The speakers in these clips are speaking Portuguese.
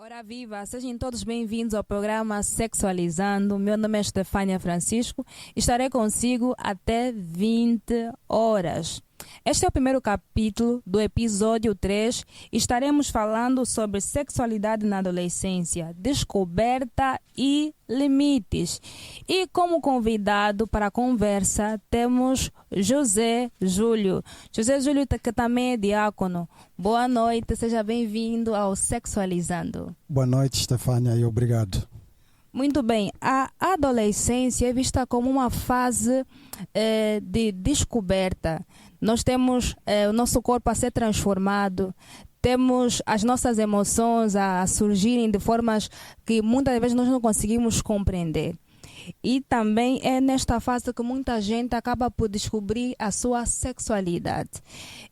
Ora viva, sejam todos bem-vindos ao programa Sexualizando. Meu nome é Estefânia Francisco e estarei consigo até 20 horas. Este é o primeiro capítulo do episódio 3 e estaremos falando sobre sexualidade na adolescência, descoberta e limites. E como convidado para a conversa temos José Júlio. José Júlio, que também é diácono. Boa noite, seja bem-vindo ao Sexualizando. Boa noite, Estefânia, e obrigado. Muito bem, a adolescência é vista como uma fase de descoberta. Nós temos o nosso corpo a ser transformado, temos as nossas emoções a surgirem de formas que muitas vezes nós não conseguimos compreender. E também é nesta fase que muita gente acaba por descobrir a sua sexualidade.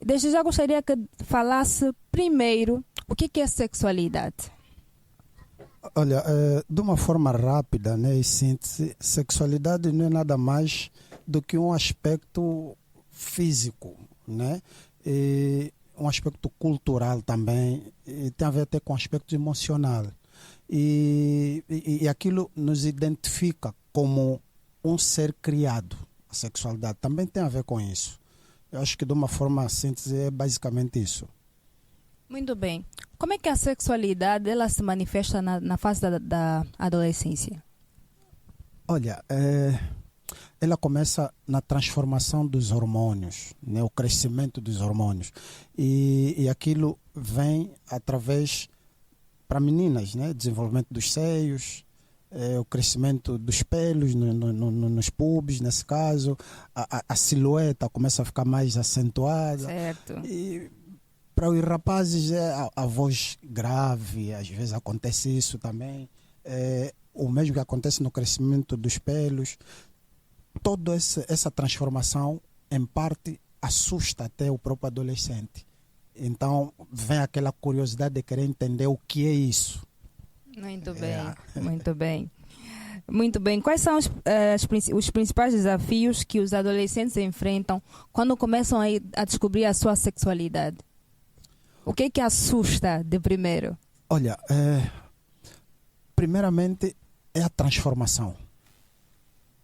Desde já gostaria que falasse primeiro o que é sexualidade. Olha, de uma forma rápida, né, e síntese, sexualidade não é nada mais do que um aspecto físico, né, e um aspecto cultural também, e tem a ver até com o aspecto emocional. E aquilo nos identifica como um ser criado. A sexualidade também tem a ver com isso. Eu acho que de uma forma síntese é basicamente isso. Muito bem. Como é que a sexualidade ela se manifesta na fase da adolescência? Olha, ela começa na transformação dos hormônios, né, o crescimento dos hormônios. E aquilo vem através, para meninas, né, desenvolvimento dos seios, o crescimento dos pelos nos pubs, nesse caso, a silhueta começa a ficar mais acentuada. Certo. E para os rapazes é a voz grave, às vezes acontece isso também. O mesmo que acontece no crescimento dos pelos. Toda essa transformação, em parte, assusta até o próprio adolescente. Então, vem aquela curiosidade de querer entender o que é isso. Muito bem, muito bem. Muito bem. Quais são os principais desafios que os adolescentes enfrentam quando começam a descobrir a sua sexualidade? O que é que assusta de primeiro? Olha, primeiramente é a transformação.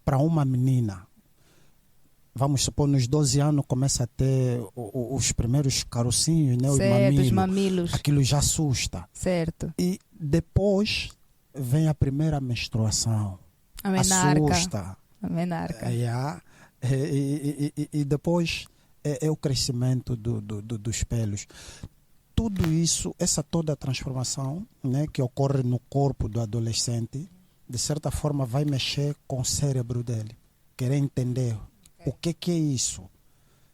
Para uma menina, vamos supor, nos 12 anos começa a ter os primeiros carocinhos, né? Certo, os mamilos. Aquilo já assusta. Certo. E depois vem a primeira menstruação. A menarca. Assusta. A menarca. E depois é o crescimento dos pelos. Tudo isso, essa toda a transformação, né, que ocorre no corpo do adolescente, de certa forma vai mexer com o cérebro dele. Querer entender o que é isso.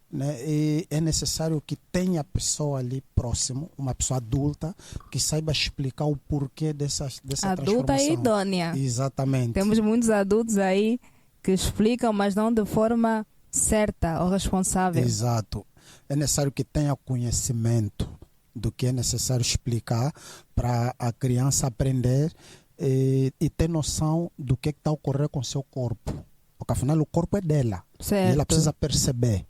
Né? E é necessário que tenha pessoa ali próximo, uma pessoa adulta, que saiba explicar o porquê dessa transformação. Adulta e idônea. Exatamente. Temos muitos adultos aí que explicam, mas não de forma certa ou responsável. Exato. É necessário que tenha conhecimento do que é necessário explicar para a criança aprender e ter noção do que está a ocorrer com o seu corpo. Porque afinal o corpo é dela. Certo. E ela precisa perceber.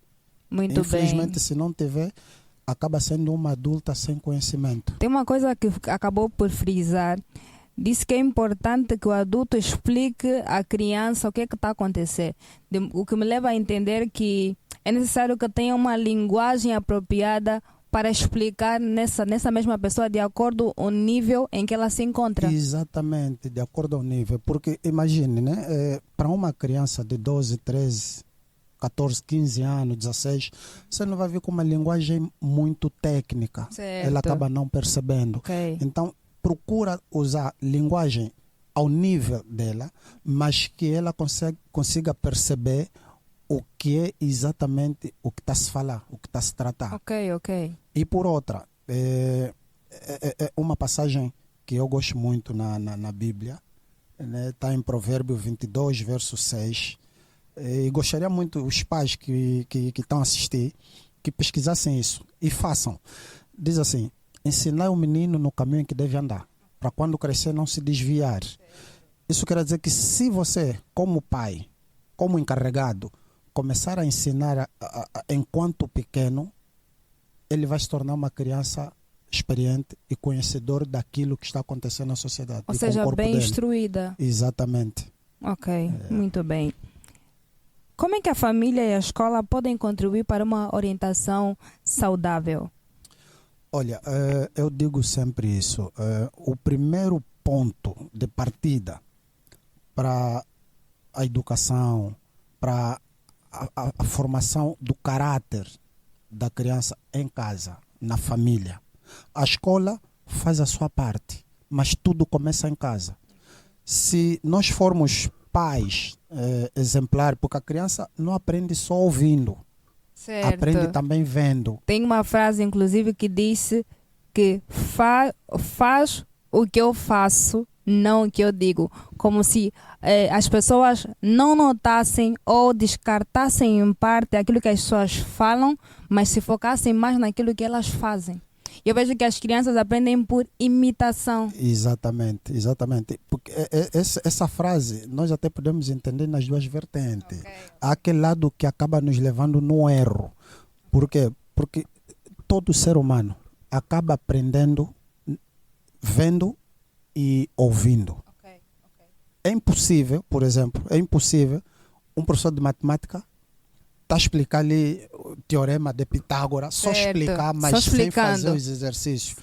Muito Infelizmente, bem. se não tiver, acaba sendo uma adulta sem conhecimento. Tem uma coisa que acabou por frisar. Disse que é importante que o adulto explique à criança o que está a acontecer. O que me leva a entender que é necessário que tenha uma linguagem apropriada para explicar nessa mesma pessoa de acordo com o nível em que ela se encontra. Exatamente, de acordo ao nível. Porque imagine, né, para uma criança de 12, 13, 14, 15 anos, 16, você não vai vir com uma linguagem muito técnica. Certo. Ela acaba não percebendo. Okay. Então, procura usar linguagem ao nível dela, mas que ela consiga perceber o que é exatamente o que está a se falar, o que está a se tratar. Ok. E por outra, uma passagem que eu gosto muito na Bíblia, está em Provérbios 22, verso 6. E gostaria muito, os pais que estão a assistir, que pesquisassem isso e façam. Diz assim: ensinar o menino no caminho que deve andar, para quando crescer não se desviar. Isso quer dizer que se você, como pai, como encarregado, começar a ensinar enquanto pequeno, ele vai se tornar uma criança experiente e conhecedor daquilo que está acontecendo na sociedade. Ou e com seja, o corpo bem dele. instruída. Exatamente. Ok, muito bem. Como é que a família e a escola podem contribuir para uma orientação saudável? Olha, eu digo sempre isso. O primeiro ponto de partida para a educação, para a formação do caráter da criança em casa, na família. A escola faz a sua parte, mas tudo começa em casa. Se nós formos pais exemplares, porque a criança não aprende só ouvindo, Certo. aprende também vendo. Tem uma frase, inclusive, que disse que faz o que eu faço, não o que eu digo. Como se as pessoas não notassem ou descartassem em parte aquilo que as pessoas falam, mas se focassem mais naquilo que elas fazem. Eu vejo que as crianças aprendem por imitação. Exatamente, exatamente. Porque essa frase nós até podemos entender nas duas vertentes. Okay. Há aquele lado que acaba nos levando no erro. Por quê? Porque todo ser humano acaba aprendendo vendo e ouvindo. Okay. É impossível, por exemplo, um professor de matemática está a explicar ali o teorema de Pitágoras, só Certo. explicar, mas Só sem explicando. fazer os exercícios.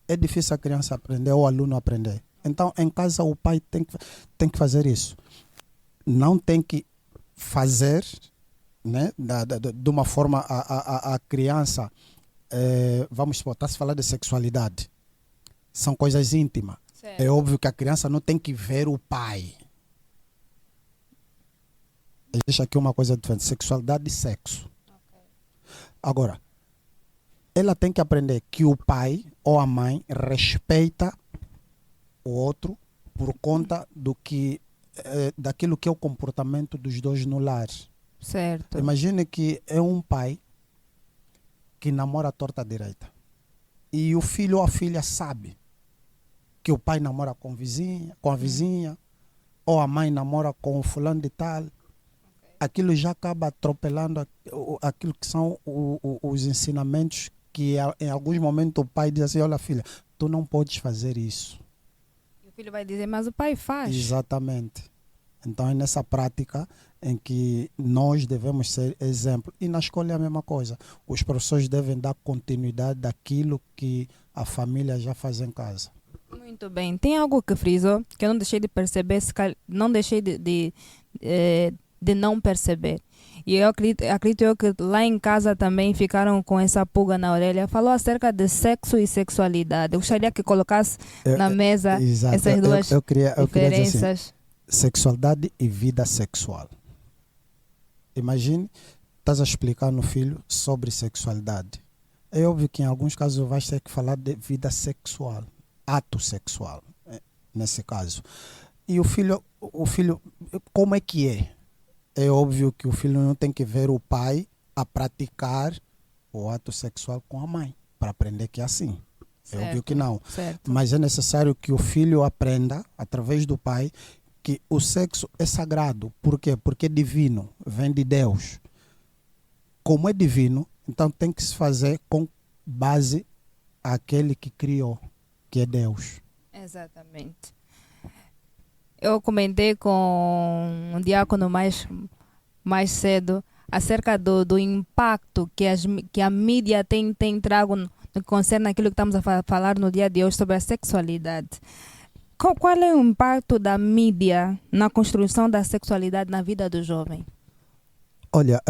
É difícil a criança aprender ou o aluno aprender. Então, em casa, o pai tem que fazer isso. Não tem que fazer, né, de uma forma a criança, vamos supor, está-se a falar de sexualidade. São coisas íntimas. Certo. É óbvio que a criança não tem que ver o pai. Deixa aqui uma coisa diferente, sexualidade e sexo. Okay. Agora, ela tem que aprender que o pai ou a mãe respeita o outro por conta daquilo que é o comportamento dos dois no lar. Certo. Imagine que é um pai que namora a torta à direita. E o filho ou a filha sabe que o pai namora com a vizinha, ou a mãe namora com o fulano de tal. Aquilo já acaba atropelando aquilo que são os ensinamentos que em alguns momentos o pai diz assim, olha filha, tu não podes fazer isso. E o filho vai dizer, mas o pai faz. Exatamente. Então é nessa prática em que nós devemos ser exemplo. E na escola é a mesma coisa. Os professores devem dar continuidade daquilo que a família já faz em casa. Muito bem. Tem algo que frisou que eu não deixei de perceber, não deixei de não perceber. E eu acredito que lá em casa também ficaram com essa pulga na orelha. Falou acerca de sexo e sexualidade. Eu gostaria que colocasse na mesa exato. essas duas eu queria dizer diferenças. assim, sexualidade e vida sexual. Imagine, estás a explicar no filho sobre sexualidade. É óbvio que em alguns casos vais ter que falar de vida sexual, ato sexual, nesse caso. E o filho, como é que é? É óbvio que o filho não tem que ver o pai a praticar o ato sexual com a mãe, para aprender que é assim. Certo. É óbvio que não. Certo. Mas é necessário que o filho aprenda, através do pai, que o sexo é sagrado. Por quê? Porque é divino, vem de Deus. Como é divino, então tem que se fazer com base àquele que criou, que é Deus. Exatamente. Eu comentei com um diácono mais cedo acerca do impacto que a mídia tem trago no que concerne aquilo que estamos a falar no dia de hoje sobre a sexualidade. Qual é o impacto da mídia na construção da sexualidade na vida do jovem? Olha,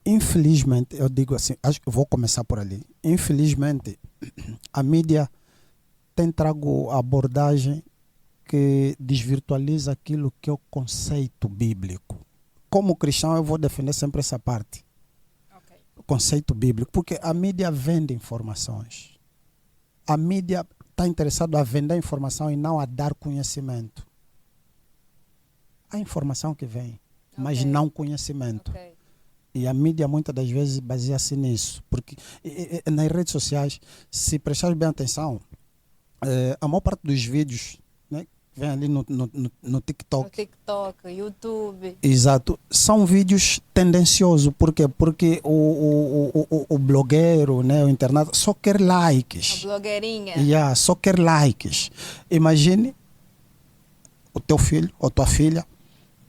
infelizmente, eu digo assim, acho que vou começar por ali. Infelizmente, a mídia tem trago a abordagem que desvirtualiza aquilo que é o conceito bíblico. Como cristão, eu vou defender sempre essa parte. Okay. O conceito bíblico, porque a mídia vende informações. A mídia está interessada a vender informação e não a dar conhecimento. Há informação que vem, mas não conhecimento. Okay. E a mídia muitas das vezes baseia-se nisso. Porque nas redes sociais, se prestar bem atenção, a maior parte dos vídeos, né, vem ali no TikTok. No TikTok, YouTube. Exato. São vídeos tendenciosos. Por quê? Porque o blogueiro, né, o internato, só quer likes. A blogueirinha. Yeah, só quer likes. Imagine o teu filho ou tua filha,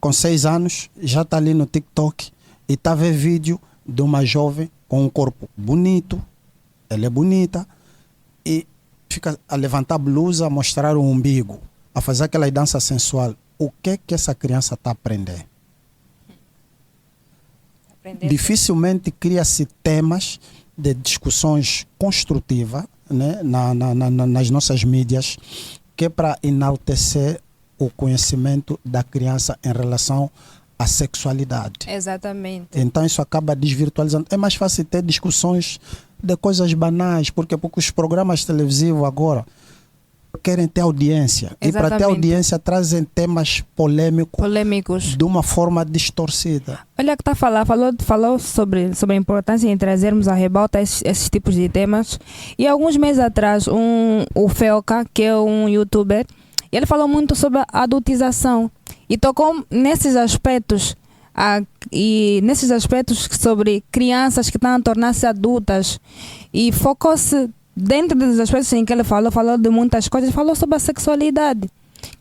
com 6 anos, já está ali no TikTok e está a ver vídeo de uma jovem com um corpo bonito, ela é bonita, e fica a levantar a blusa, a mostrar o umbigo, a fazer aquela dança sensual. O que é que essa criança está a aprender? Dificilmente cria-se temas de discussões construtivas, né, nas nossas mídias, que é para enaltecer o conhecimento da criança em relação à sexualidade. Exatamente. Então isso acaba desvirtualizando. É mais fácil ter discussões de coisas banais, porque os programas televisivos agora querem ter audiência. Exatamente. E para ter audiência trazem temas polêmicos de uma forma distorcida. Olha que está a falar, falou sobre a importância em trazermos à rebalta esses tipos de temas. E alguns meses atrás, o Felca, que é um youtuber, ele falou muito sobre a adultização e tocou nesses aspectos sobre crianças que estão a tornar-se adultas e focou-se dentro dos aspectos em que ele falou de muitas coisas, falou sobre a sexualidade,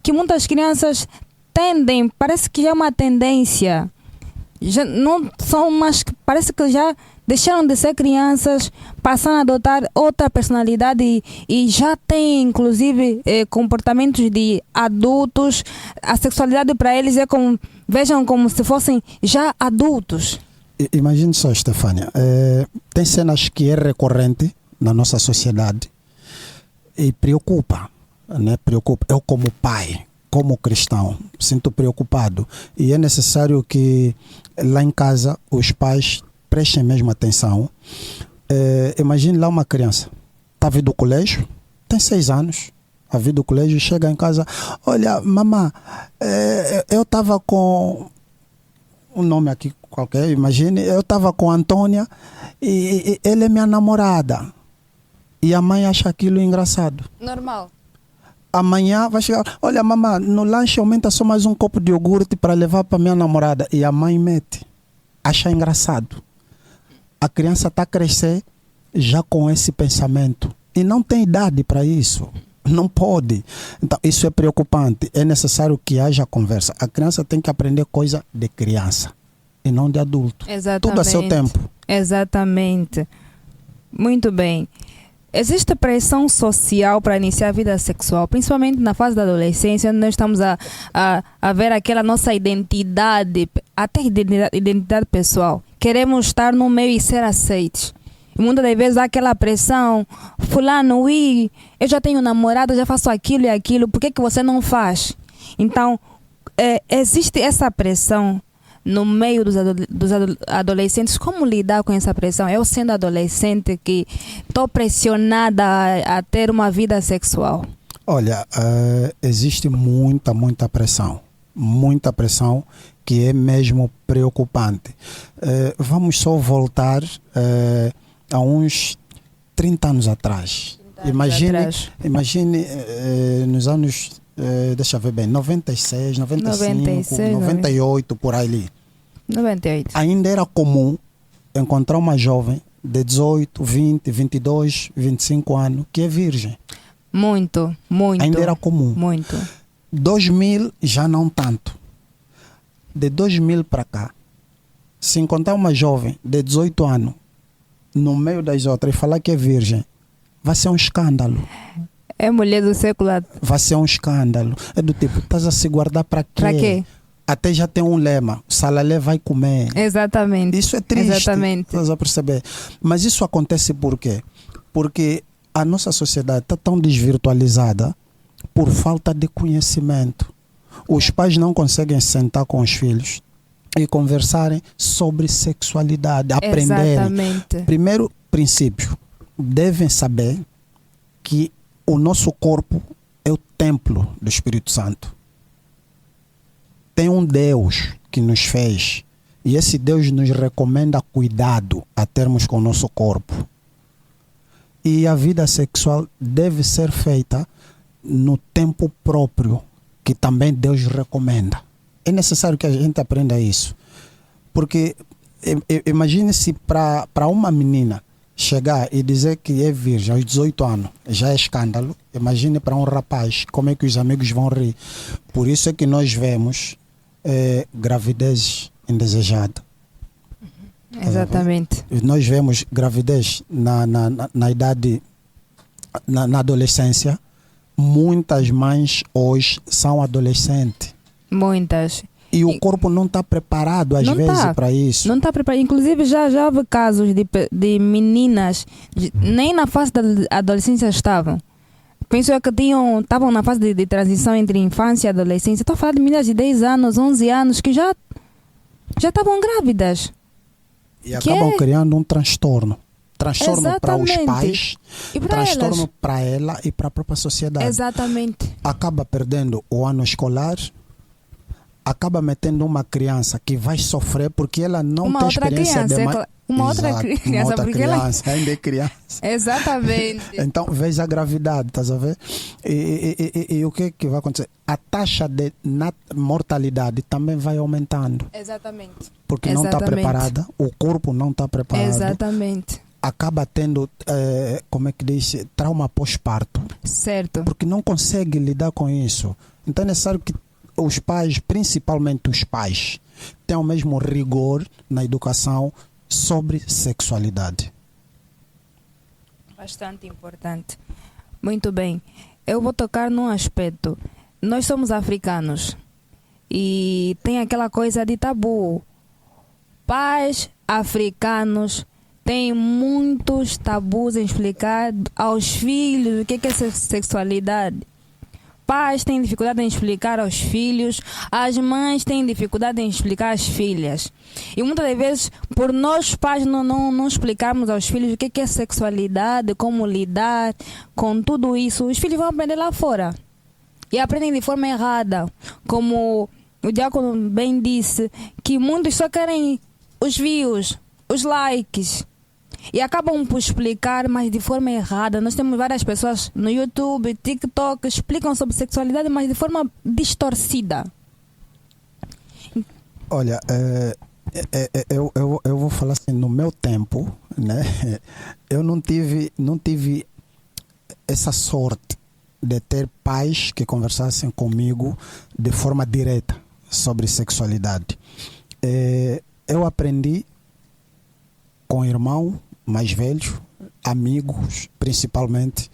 que muitas crianças tendem, parece que já é uma tendência, já não são mais, parece que já deixaram de ser crianças, passaram a adotar outra personalidade e já têm, inclusive, comportamentos de adultos. A sexualidade para eles é como, vejam como se fossem já adultos. Imagine só, Stefânia, tem cenas que é recorrente na nossa sociedade e preocupa, né? Preocupa. Eu como pai, como cristão, sinto preocupado e é necessário que lá em casa os pais prestem mesmo atenção. Imagine lá uma criança, está vindo do colégio, tem 6 anos, a vir do colégio, chega em casa, olha, mamãe, eu estava com um nome aqui qualquer, imagine, eu estava com a Antônia e ele é minha namorada. E a mãe acha aquilo engraçado. Normal. Amanhã vai chegar, olha, mamãe, no lanche aumenta só mais um copo de iogurte para levar para minha namorada. E a mãe mete, acha engraçado. A criança está a crescer já com esse pensamento. E não tem idade para isso. Não pode. Então, isso é preocupante. É necessário que haja conversa. A criança tem que aprender coisa de criança e não de adulto. Exatamente. Tudo a seu tempo. Exatamente. Muito bem. Existe pressão social para iniciar a vida sexual, principalmente na fase da adolescência, onde nós estamos a ver aquela nossa identidade, até identidade pessoal. Queremos estar no meio e ser aceitos. E muitas das vezes há aquela pressão, fulano, eu já tenho namorado, já faço aquilo e aquilo, por que você não faz? Então, existe essa pressão no meio dos adolescentes. Como lidar com essa pressão? Eu sendo adolescente que estou pressionada a ter uma vida sexual. Olha, existe muita pressão. Muita pressão que é mesmo preocupante. Vamos só voltar a uns 30 anos atrás. Imagine nos anos, deixa eu ver bem, 96, 95, 98, por ali. 98. Ainda era comum encontrar uma jovem de 18, 20, 22, 25 anos que é virgem. Muito. Ainda era comum. Muito. 2000 já não tanto. De 2000 para cá, se encontrar uma jovem de 18 anos no meio das outras e falar que é virgem, vai ser um escândalo. É mulher do século. Vai ser um escândalo. É do tipo, estás a se guardar para quê? Para quê? Até já tem um lema, salalé vai comer. Exatamente. Isso é triste. Exatamente. Estás a perceber? Mas isso acontece por quê? Porque a nossa sociedade está tão desvirtualizada por falta de conhecimento. Os pais não conseguem sentar com os filhos e conversarem sobre sexualidade, aprenderem. Exatamente. Primeiro princípio, devem saber que o nosso corpo é o templo do Espírito Santo. Tem um Deus que nos fez e esse Deus nos recomenda cuidado a termos com o nosso corpo. E a vida sexual deve ser feita no tempo próprio que também Deus recomenda. É necessário que a gente aprenda isso. Porque imagine se para uma menina chegar e dizer que é virgem aos 18 anos, já é escândalo. Imagine para um rapaz, como é que os amigos vão rir. Por isso é que nós vemos gravidez indesejada. Exatamente. Nós vemos gravidez na idade, na adolescência. Muitas mães hoje são adolescentes. Muitas. E o corpo não está preparado, às vezes, para isso. Não está preparado. Inclusive, já houve casos de meninas, nem na fase da adolescência estavam. Penso que estavam na fase de transição entre infância e adolescência. Estou a falar de meninas de 10 anos, 11 anos, que já estavam grávidas. E acabam criando um transtorno. Transtorno para os pais, e transtorno para ela e para a própria sociedade. Exatamente. Acaba perdendo o ano escolar, acaba metendo uma criança que vai sofrer porque ela não tem experiência de mãe. Uma outra criança, porque criança, ainda é criança. Exatamente. Então, veja a gravidade, estás a ver? E o que vai acontecer? A taxa de mortalidade também vai aumentando. Exatamente. Porque não está preparada, o corpo não está preparado. Exatamente. Acaba tendo, como é que diz, trauma pós-parto. Certo. Porque não consegue lidar com isso. Então é necessário que os pais, principalmente os pais, tenham o mesmo rigor na educação sobre sexualidade. Bastante importante. Muito bem. Eu vou tocar num aspecto. Nós somos africanos e tem aquela coisa de tabu. Pais africanos têm muitos tabus em explicar aos filhos o que é sexualidade. Pais têm dificuldade em explicar aos filhos, as mães têm dificuldade em explicar às filhas. E muitas das vezes, por nós pais não explicarmos aos filhos o que é sexualidade, como lidar com tudo isso, os filhos vão aprender lá fora. E aprendem de forma errada. Como o Diácono bem disse, que muitos só querem os views, os likes. E acabam por explicar, mas de forma errada. Nós temos várias pessoas no YouTube, TikTok, que explicam sobre sexualidade, mas de forma distorcida. Olha, eu vou falar assim, no meu tempo, né, eu não tive essa sorte de ter pais que conversassem comigo de forma direta sobre sexualidade. Eu aprendi com irmão mais velhos, amigos principalmente,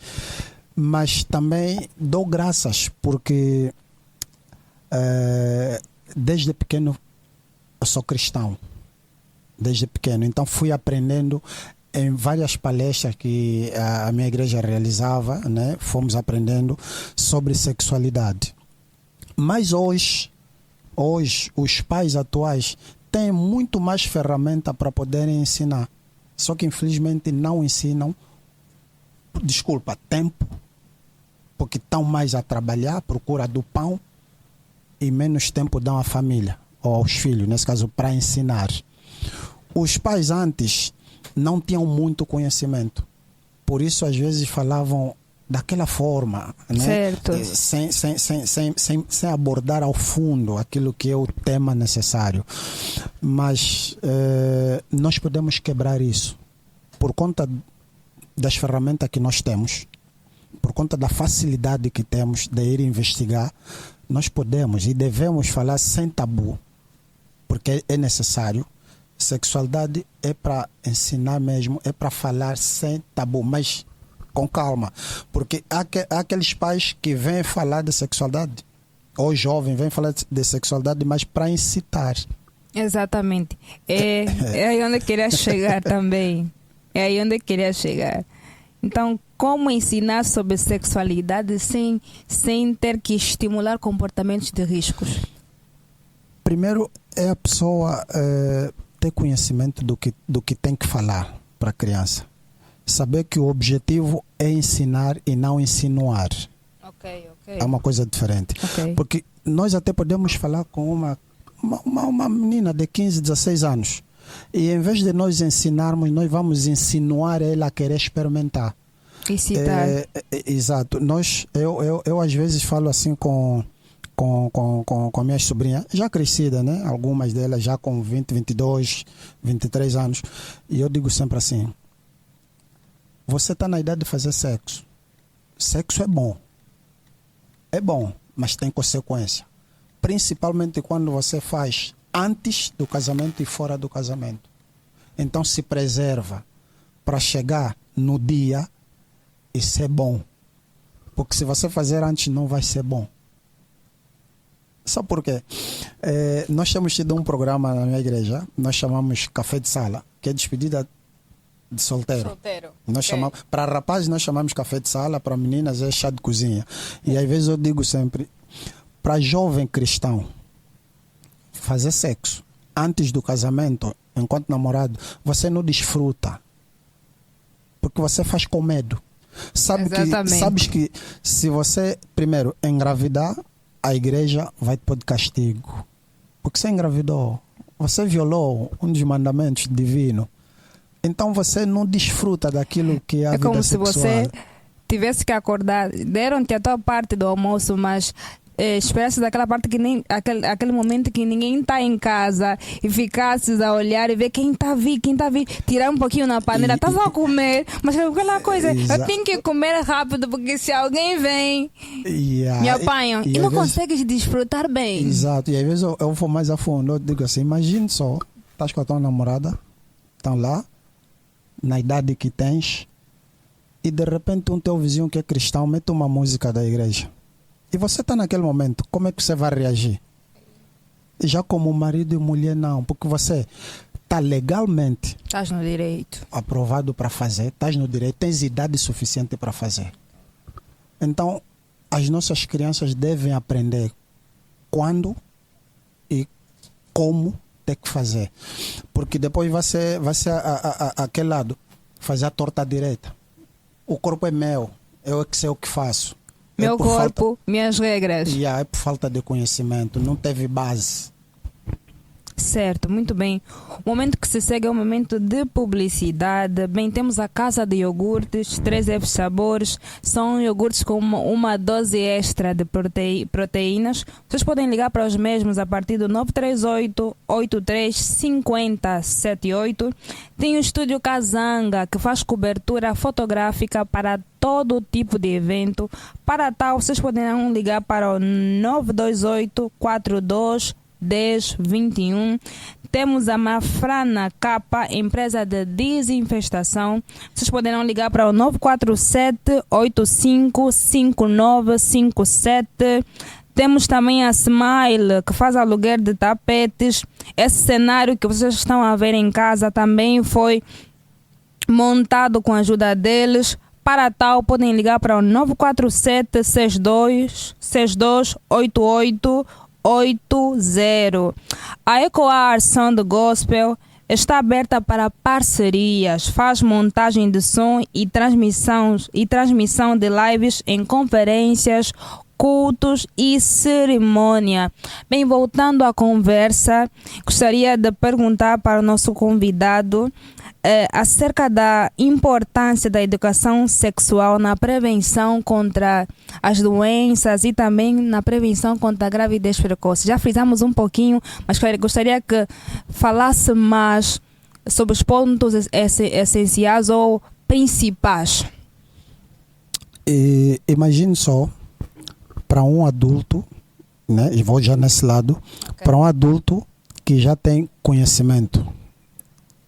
mas também dou graças porque desde pequeno eu sou cristão, desde pequeno, então fui aprendendo em várias palestras que a minha igreja realizava, né? Fomos aprendendo sobre sexualidade. Mas hoje os pais atuais têm muito mais ferramenta para poderem ensinar. Só que infelizmente não ensinam, tempo, porque estão mais a trabalhar, à procura do pão, e menos tempo dão à família, ou aos filhos, nesse caso, para ensinar. Os pais antes não tinham muito conhecimento, por isso às vezes falavam daquela forma, né? Certo. Sem abordar ao fundo aquilo que é o tema necessário. Mas nós podemos quebrar isso por conta das ferramentas que nós temos, por conta da facilidade que temos de ir investigar. Nós podemos e devemos falar sem tabu, porque é necessário. Sexualidade é para ensinar mesmo, é para falar sem tabu, mas com calma, porque há aqueles pais que vêm falar de sexualidade, ou jovens vêm falar de sexualidade, mas para incitar. Exatamente. É aí onde eu queria chegar também. É aí onde eu queria chegar. Então, como ensinar sobre sexualidade sem ter que estimular comportamentos de riscos? Primeiro é a pessoa ter conhecimento do que tem que falar para a criança. Saber que o objetivo é ensinar e não insinuar. Ok. É uma coisa diferente. Okay. Porque nós até podemos falar com uma menina de 15, 16 anos. E em vez de nós ensinarmos, nós vamos insinuar ela a querer experimentar. Excitar. Exato. Eu às vezes falo assim com com minhas sobrinhas, já crescidas, né? Algumas delas já com 20, 22, 23 anos. E eu digo sempre assim: você está na idade de fazer sexo. Sexo é bom. É bom, mas tem consequência. Principalmente quando você faz antes do casamento e fora do casamento. Então se preserva para chegar no dia e ser bom. Porque se você fazer antes, não vai ser bom. Só porque nós temos tido um programa na minha igreja, nós chamamos Café de Sala, que é despedida de solteiro. Nós chamamos, para rapazes nós chamamos Café de Sala, para meninas é chá de cozinha. E às vezes eu digo sempre, para jovem cristão, fazer sexo antes do casamento, enquanto namorado, você não desfruta. Porque você faz com medo. Sabes que se você primeiro engravidar, a igreja vai te pôr de castigo. Porque você engravidou, você violou um dos mandamentos divinos. Então você não desfruta daquilo que é a vida sexual. É como se você tivesse que acordar, deram-te a tua parte do almoço, mas esperasse daquela parte que nem aquele momento que ninguém está em casa e ficasses a olhar e ver quem está a vir, tirar um pouquinho na panela, estás a comer, mas aquela coisa, eu tenho que comer rápido porque se alguém vem, me apanham e não consegues desfrutar bem. Exato, e às vezes eu vou mais a fundo, eu digo assim, imagine só, estás com a tua namorada, estão lá, na idade que tens, e de repente um teu vizinho que é cristão mete uma música da igreja. E você está naquele momento, como é que você vai reagir? Já como marido e mulher, não, porque você está legalmente... Estás no direito. Aprovado para fazer, estás no direito, tens idade suficiente para fazer. Então, as nossas crianças devem aprender quando e como ter que fazer. Porque depois vai ser aquele lado, fazer a torta direita. O corpo é meu, eu é que sei o que faço. Meu corpo, minhas regras. É por falta de conhecimento, não teve base. Certo, muito bem. O momento que se segue é um momento de publicidade. Bem, temos a Casa de Iogurtes, 3F sabores. São iogurtes com uma dose extra de proteínas. Vocês podem ligar para os mesmos a partir do 938-83-5078. Tem o Estúdio Kazanga, que faz cobertura fotográfica para todo tipo de evento. Para tal, vocês poderão ligar para o 928-42 1021. Temos a Mafrana Capa, empresa de desinfestação. Vocês poderão ligar para o 947-855957. Temos também a Smile, que faz aluguer de tapetes. Esse cenário que vocês estão a ver em casa também foi montado com a ajuda deles. Para tal, podem ligar para o 947-62-6288 80. A Ecoar Sound Gospel está aberta para parcerias, faz montagem de som e transmissão de lives em conferências, cultos e cerimônia. Bem, voltando à conversa, gostaria de perguntar para o nosso convidado acerca da importância da educação sexual na prevenção contra as doenças e também na prevenção contra a gravidez precoce. Já frisamos um pouquinho, mas gostaria que falasse mais sobre os pontos essenciais ou principais. Imagine só, para um adulto, né, e vou já nesse lado, para um adulto que já tem conhecimento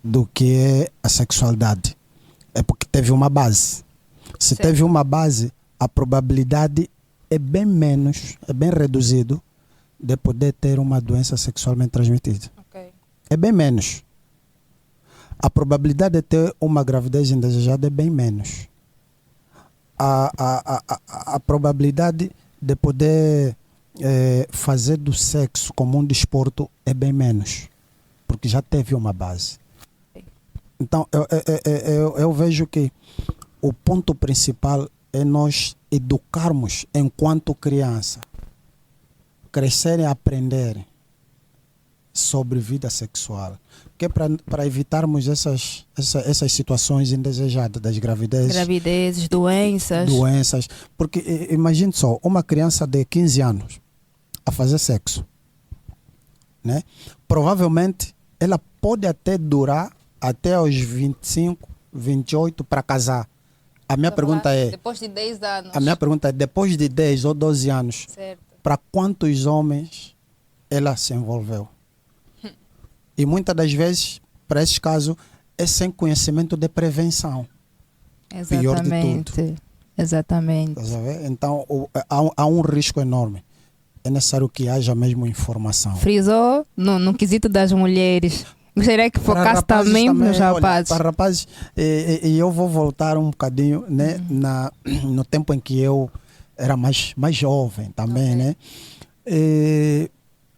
do que é a sexualidade. É porque teve uma base. Se certo. Teve uma base, a probabilidade é bem menos, é bem reduzido de poder ter uma doença sexualmente transmitida. Okay. É bem menos. A probabilidade de ter uma gravidez indesejada é bem menos. A probabilidade de poder fazer do sexo como um desporto é bem menos, porque já teve uma base. Então, eu vejo que o ponto principal é nós educarmos enquanto criança, crescerem e aprenderem sobre vida sexual, que é para evitarmos essas situações indesejadas das gravidezes, doenças. Porque imagine só, uma criança de 15 anos a fazer sexo, né? Provavelmente ela pode até durar até aos 25, 28 para casar. A minha pergunta é... Depois de 10 anos. A minha pergunta é, depois de 10 ou 12 anos, para quantos homens ela se envolveu? E muitas das vezes, para esses casos, é sem conhecimento de prevenção. Exatamente. Pior de tudo. Exatamente. Então, há um risco enorme. É necessário que haja mesmo informação. Frisou no quesito das mulheres. Gostaria que focasse também nos rapazes. Para rapazes, e eu vou voltar um bocadinho, né, no tempo em que eu era mais jovem também, né?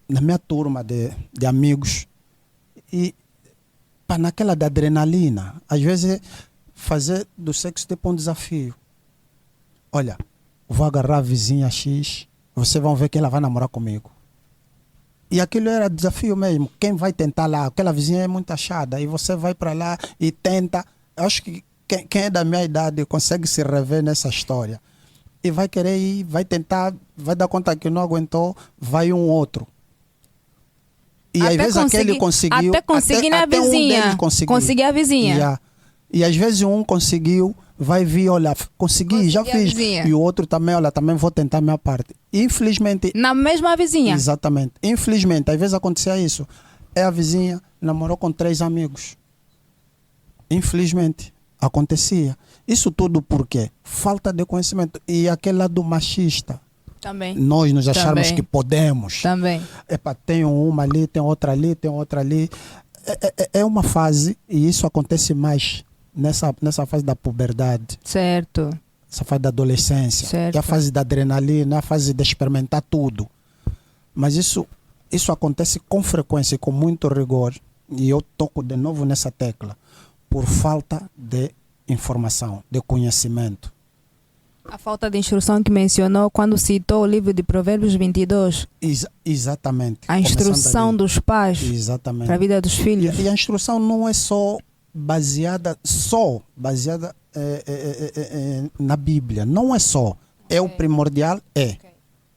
Na minha turma de amigos, e naquela da adrenalina, às vezes fazer do sexo tipo um desafio. Olha, vou agarrar a vizinha X, vocês vão ver que ela vai namorar comigo. E aquilo era desafio mesmo. Quem vai tentar lá? Aquela vizinha é muito achada. E você vai para lá e tenta. Eu acho que quem é da minha idade consegue se rever nessa história. E vai querer ir, vai tentar, vai dar conta que não aguentou, vai um outro. E até às vezes aquele conseguiu. Até conseguir na vizinha. Conseguir a vizinha. Yeah. E às vezes um conseguiu, vai vir, olha, consegui já fiz. E o outro também, olha, também vou tentar a minha parte. Infelizmente... Na mesma vizinha? Exatamente. Infelizmente, às vezes acontecia isso. É a vizinha, namorou com 3 amigos. Infelizmente, acontecia. Isso tudo por quê? Falta de conhecimento. E aquele lado machista. Também. Nós nos acharmos que podemos. Também. Epa, tem uma ali, tem outra ali, tem outra ali. É uma fase, e isso acontece mais nessa fase da puberdade. Certo. Essa fase da adolescência. Certo. É a fase da adrenalina, é a fase de experimentar tudo. Mas isso acontece com frequência e com muito rigor. E eu toco de novo nessa tecla. Por falta de informação, de conhecimento. A falta de instrução que mencionou quando citou o livro de Provérbios 22. Exatamente. A instrução dos pais para a vida dos filhos. E a instrução não é só baseada na Bíblia. Não é só. É o primordial,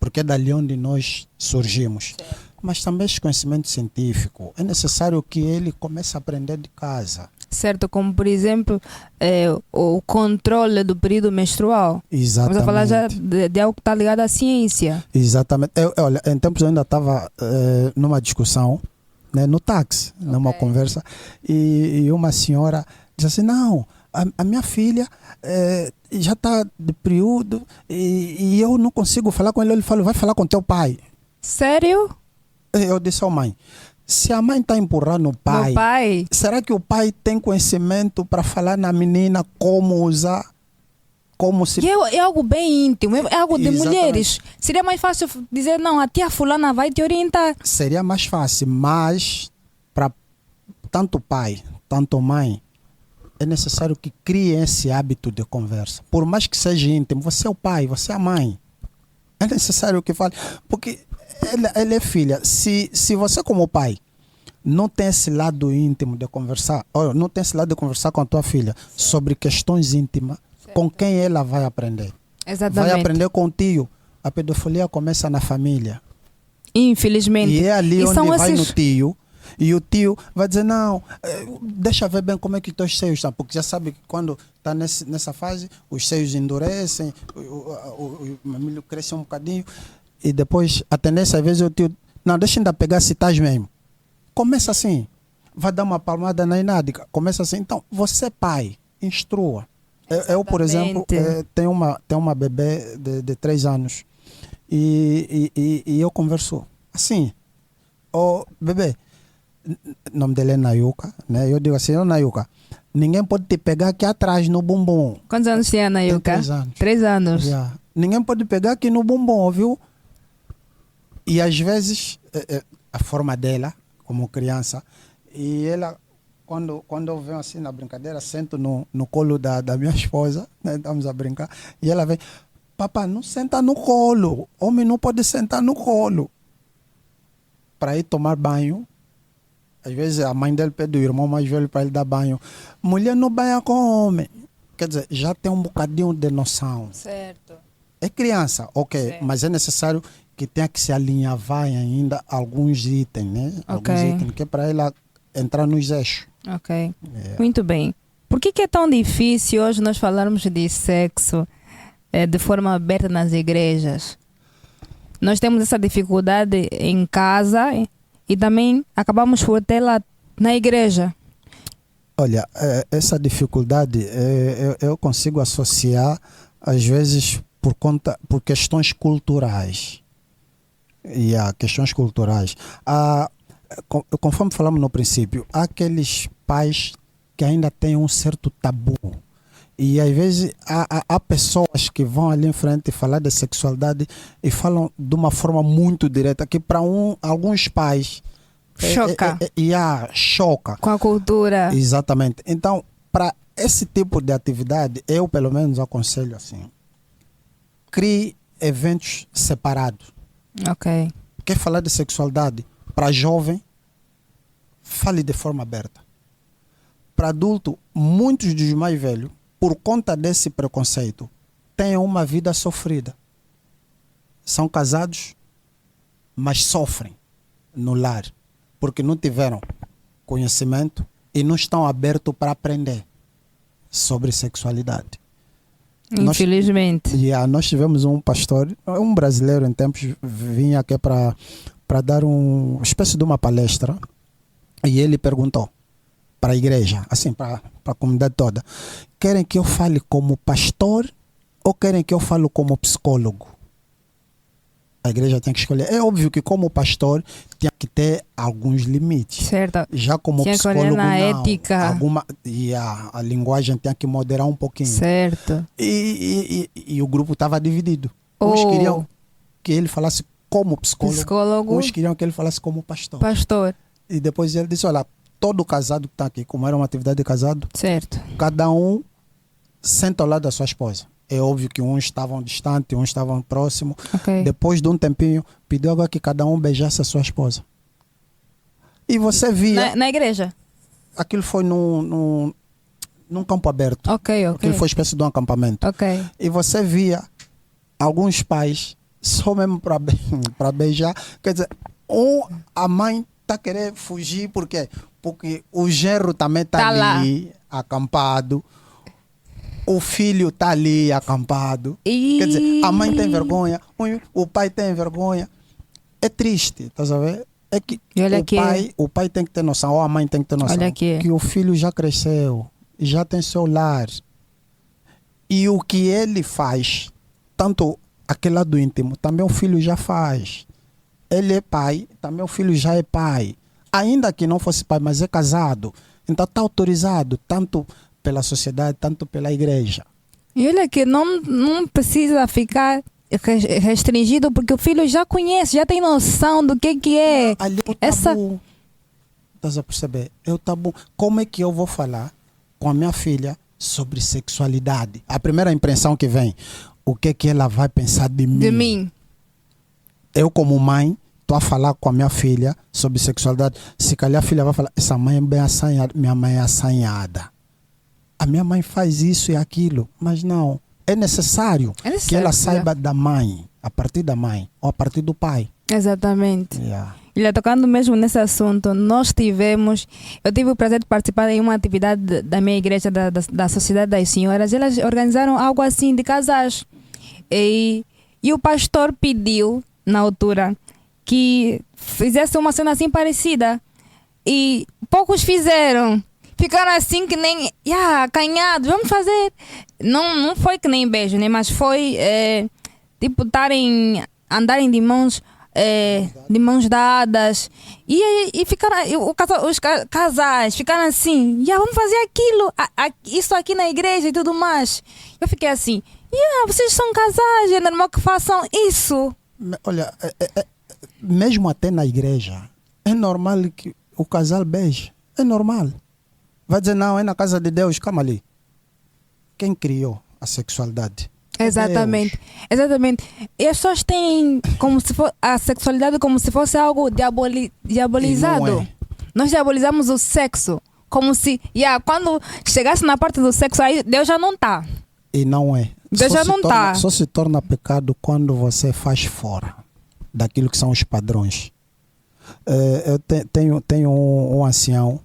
porque é dali onde nós surgimos. Mas também esse conhecimento científico. É necessário que ele comece a aprender de casa. Certo, como por exemplo o controle do período menstrual. Exatamente. Vamos a falar já de algo que está ligado à ciência. Exatamente. Olha, em tempos eu ainda estava numa discussão, né, no táxi, numa conversa, e uma senhora disse assim, não, a minha filha já está de período e eu não consigo falar com ele. Ele falou, vai falar com teu pai. Sério? Eu disse, mãe, se a mãe está empurrando o pai, será que o pai tem conhecimento para falar na menina como usar? Como se... é algo bem íntimo, é algo de mulheres. Seria mais fácil dizer, não, a tia fulana vai te orientar. Seria mais fácil, mas para tanto pai, tanto mãe, é necessário que criem esse hábito de conversa. Por mais que seja íntimo, você é o pai, você é a mãe. É necessário que fale, porque ela é filha. Se você como pai não tem esse lado íntimo de conversar, ou não tem esse lado de conversar com a tua filha sobre questões íntimas, com quem ela vai aprender? Exatamente. Vai aprender com o tio. A pedofilia começa na família. Infelizmente. E é ali onde vai no tio. E o tio vai dizer, não, deixa ver bem como é que teus seios estão. Porque já sabe que quando está nessa fase, os seios endurecem, o mamilo cresce um bocadinho. E depois, a tendência, às vezes, o tio, não, deixa ainda pegar se estás mesmo. Começa assim. Vai dar uma palmada na inádica. Começa assim. Então, você pai, instrua. Eu, por exemplo, tenho uma bebê de 3 anos e eu converso assim, bebê, o nome dele é Nayuka, né? Eu digo assim, Nayuka, ninguém pode te pegar aqui atrás no bumbum. Quantos anos tem a Nayuka? 3 anos. 3 anos. Yeah. Ninguém pode pegar aqui no bumbum, viu? E às vezes, a forma dela, como criança, e ela... Quando eu venho assim na brincadeira, sento no colo da minha esposa, né, estamos a brincar, e ela vem, papai, não senta no colo, homem não pode sentar no colo. Para ir tomar banho, às vezes a mãe dele pede o irmão mais velho para ele dar banho. Mulher não banha com homem. Quer dizer, já tem um bocadinho de noção. Certo. É criança, ok, certo. Mas é necessário que tenha que se alinhavar ainda alguns itens, né? Ok. Alguns itens, que é para ela entrar nos eixos. Ok. Muito bem. Por que é tão difícil hoje nós falarmos de sexo de forma aberta nas igrejas? Nós temos essa dificuldade em casa e também acabamos por tê-la na igreja. Olha, essa dificuldade eu consigo associar, às vezes, por questões culturais. Questões culturais. Conforme falamos no princípio, há aqueles pais que ainda têm um certo tabu. E às vezes há pessoas que vão ali em frente falar de sexualidade e falam de uma forma muito direta, que para alguns pais Choca. Choca. Com a cultura. Exatamente. Então, para esse tipo de atividade, eu pelo menos aconselho assim: crie eventos separados. Ok. Quer falar de sexualidade para jovem? Fale de forma aberta. Para adulto, muitos dos mais velhos, por conta desse preconceito, têm uma vida sofrida. São casados, mas sofrem no lar, porque não tiveram conhecimento e não estão abertos para aprender sobre sexualidade. Infelizmente. Nós tivemos um pastor, um brasileiro em tempos, vinha aqui para dar uma espécie de uma palestra, e ele perguntou para a igreja, assim, para a comunidade toda: querem que eu fale como pastor ou querem que eu fale como psicólogo? A igreja tem que escolher. É óbvio que como pastor tinha que ter alguns limites. Certo. Já como tinha psicólogo, que olhar na não. ética. A linguagem tinha que moderar um pouquinho. Certo. E o grupo estava dividido. Uns queriam que ele falasse como psicólogo. Uns queriam que ele falasse como pastor. E depois ele disse: olha, todo casado que está aqui, como era uma atividade de casado, certo, cada um senta ao lado da sua esposa. É óbvio que uns estavam distantes, uns estavam próximos. Okay. Depois de um tempinho, pediu agora que cada um beijasse a sua esposa. E você via... Na igreja? Aquilo foi num campo aberto. Ok. Aquilo foi espécie de um acampamento. Ok. E você via alguns pais só mesmo para beijar. Quer dizer, a mãe está querendo fugir, por quê? Porque o genro também está ali, acampado. O filho está ali, acampado. Quer dizer, a mãe tem vergonha, o pai tem vergonha. É triste, tá sabendo? É que o pai tem que ter noção, ou a mãe tem que ter noção, que o filho já cresceu, já tem seu lar. E o que ele faz, tanto aquele lado íntimo, também o filho já faz. Ele é pai, também o filho já é pai. Ainda que não fosse pai, mas é casado. Então está autorizado, tanto pela sociedade, tanto pela igreja. E olha que não precisa ficar restringido, porque o filho já conhece, já tem noção do que é. Ali é o tabu. Estás a perceber? É o tabu. Como é que eu vou falar com a minha filha sobre sexualidade? A primeira impressão que vem, o que ela vai pensar de mim? De mim. Eu, como mãe, estou a falar com a minha filha sobre sexualidade. Se calhar a filha vai falar: essa mãe é bem assanhada, minha mãe é assanhada. A minha mãe faz isso e aquilo. Mas não, é necessário que ela saiba da mãe, a partir da mãe, ou a partir do pai. Exatamente. E tocando mesmo nesse assunto, eu tive o prazer de participar em uma atividade da minha igreja, da Sociedade das Senhoras. Elas organizaram algo assim de casais. E o pastor pediu, na altura, que fizesse uma cena assim parecida. E poucos fizeram. Ficaram assim que nem acanhados, vamos fazer. Não foi que nem beijo, né? Mas foi tipo andarem de mãos dadas. E ficaram, os casais ficaram assim: vamos fazer aquilo, isso aqui na igreja e tudo mais. Eu fiquei assim: vocês são casais, é normal que façam isso. Olha, mesmo até na igreja, é normal que o casal beije. É normal. Vai dizer: não, é na casa de Deus. Calma ali. Quem criou a sexualidade? Exatamente. Exatamente. E as pessoas têm como se for a sexualidade como se fosse algo diabolizado. Nós diabolizamos o sexo como se quando chegasse na parte do sexo, aí Deus já não está. E não é. Deus já não está. Só se torna pecado quando você faz fora daquilo que são os padrões. Eu tenho um ancião